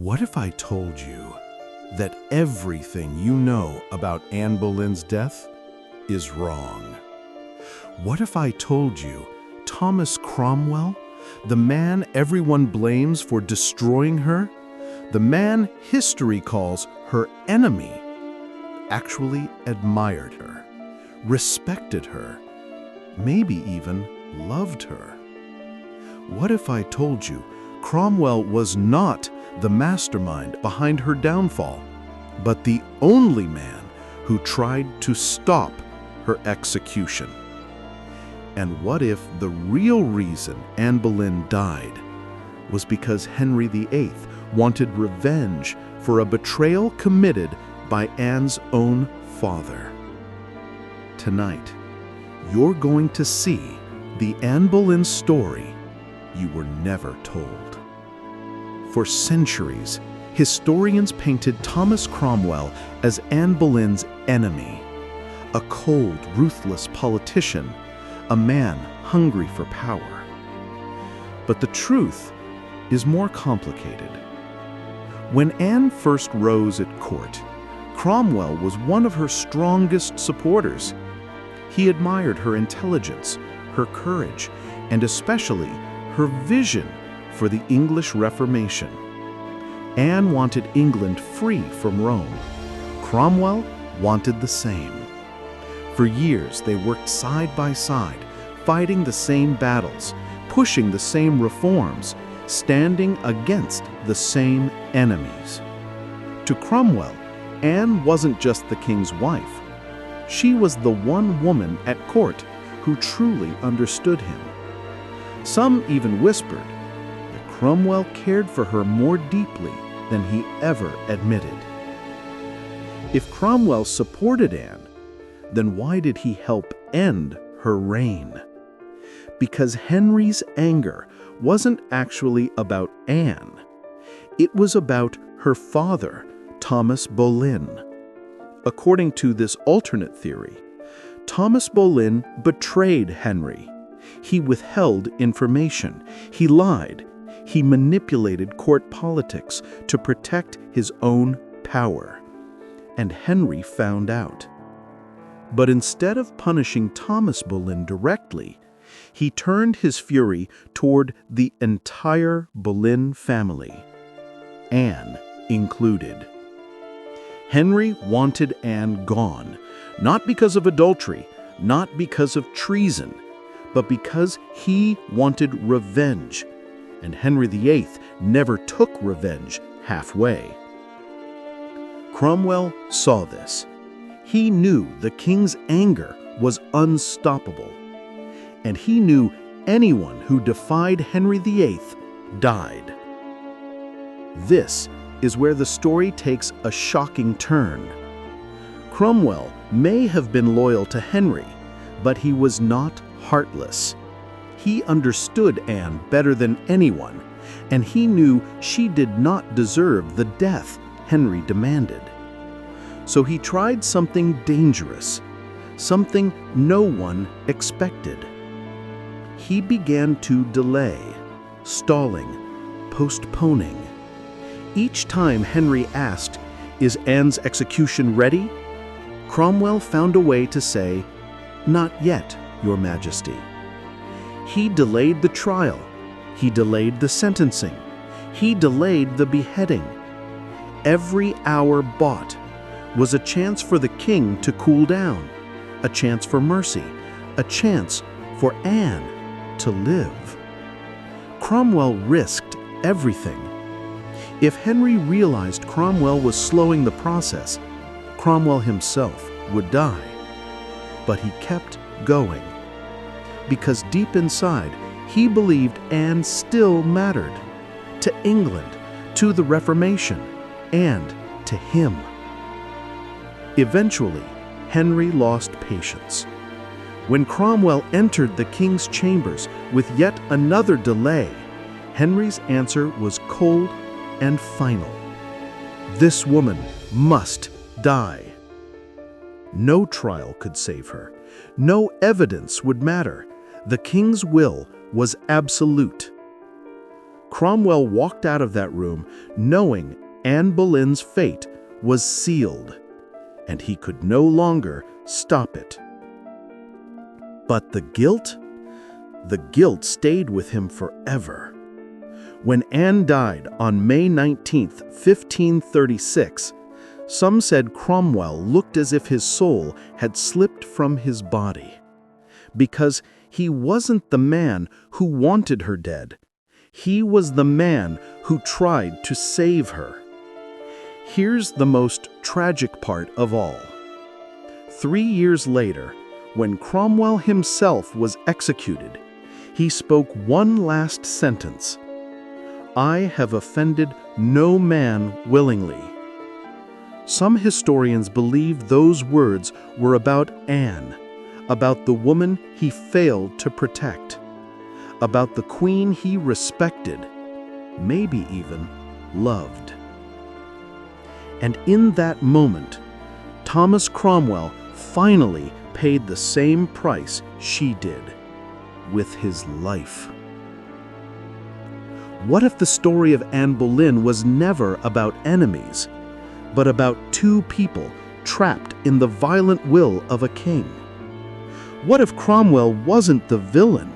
What if I told you that everything you know about Anne Boleyn's death is wrong? What if I told you Thomas Cromwell, the man everyone blames for destroying her, the man history calls her enemy, actually admired her, respected her, maybe even loved her? What if I told you Cromwell was not the mastermind behind her downfall, but the only man who tried to stop her execution? And what if the real reason Anne Boleyn died was because Henry VIII wanted revenge for a betrayal committed by Anne's own father? Tonight, you're going to see the Anne Boleyn story you were never told. For centuries, historians painted Thomas Cromwell as Anne Boleyn's enemy, a cold, ruthless politician, a man hungry for power. But the truth is more complicated. When Anne first rose at court, Cromwell was one of her strongest supporters. He admired her intelligence, her courage, and especially her vision for the English Reformation. Anne wanted England free from Rome. Cromwell wanted the same. For years, they worked side by side, fighting the same battles, pushing the same reforms, standing against the same enemies. To Cromwell, Anne wasn't just the king's wife. She was the one woman at court who truly understood him. Some even whispered that Cromwell cared for her more deeply than he ever admitted. If Cromwell supported Anne, then why did he help end her reign? Because Henry's anger wasn't actually about Anne. It was about her father, Thomas Boleyn. According to this alternate theory, Thomas Boleyn betrayed Henry. He withheld information. He lied. He manipulated court politics to protect his own power. And Henry found out. But instead of punishing Thomas Boleyn directly, he turned his fury toward the entire Boleyn family, Anne included. Henry wanted Anne gone, not because of adultery, not because of treason, but because he wanted revenge. And Henry VIII never took revenge halfway. Cromwell saw this. He knew the king's anger was unstoppable. And he knew anyone who defied Henry VIII died. This is where the story takes a shocking turn. Cromwell may have been loyal to Henry, but he was not heartless. He understood Anne better than anyone, and he knew she did not deserve the death Henry demanded. So he tried something dangerous, something no one expected. He began to delay, stalling, postponing. Each time Henry asked, "Is Anne's execution ready?" Cromwell found a way to say, "Not yet, Your Majesty." He delayed the trial. He delayed the sentencing. He delayed the beheading. Every hour bought was a chance for the king to cool down, a chance for mercy, a chance for Anne to live. Cromwell risked everything. If Henry realized Cromwell was slowing the process, Cromwell himself would die. But he kept going, because deep inside, he believed Anne still mattered to England, to the Reformation, and to him. Eventually, Henry lost patience. When Cromwell entered the king's chambers with yet another delay, Henry's answer was cold and final. This woman must die. No trial could save her. No evidence would matter. The king's will was absolute. Cromwell walked out of that room knowing Anne Boleyn's fate was sealed, and he could no longer stop it. But the guilt? The guilt stayed with him forever. When Anne died on May 19, 1536, some said Cromwell looked as if his soul had slipped from his body, because he wasn't the man who wanted her dead. He was the man who tried to save her. Here's the most tragic part of all. 3 years later, when Cromwell himself was executed, he spoke one last sentence: "I have offended no man willingly." Some historians believe those words were about Anne, about the woman he failed to protect, about the queen he respected, maybe even loved. And in that moment, Thomas Cromwell finally paid the same price she did, with his life. What if the story of Anne Boleyn was never about enemies, but about two people trapped in the violent will of a king? What if Cromwell wasn't the villain,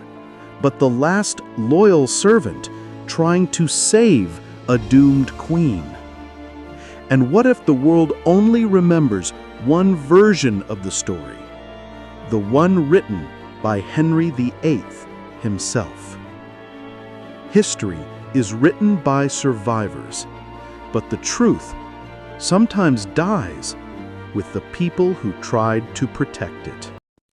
but the last loyal servant trying to save a doomed queen? And what if the world only remembers one version of the story, the one written by Henry VIII himself? History is written by survivors, but the truth sometimes dies with the people who tried to protect it.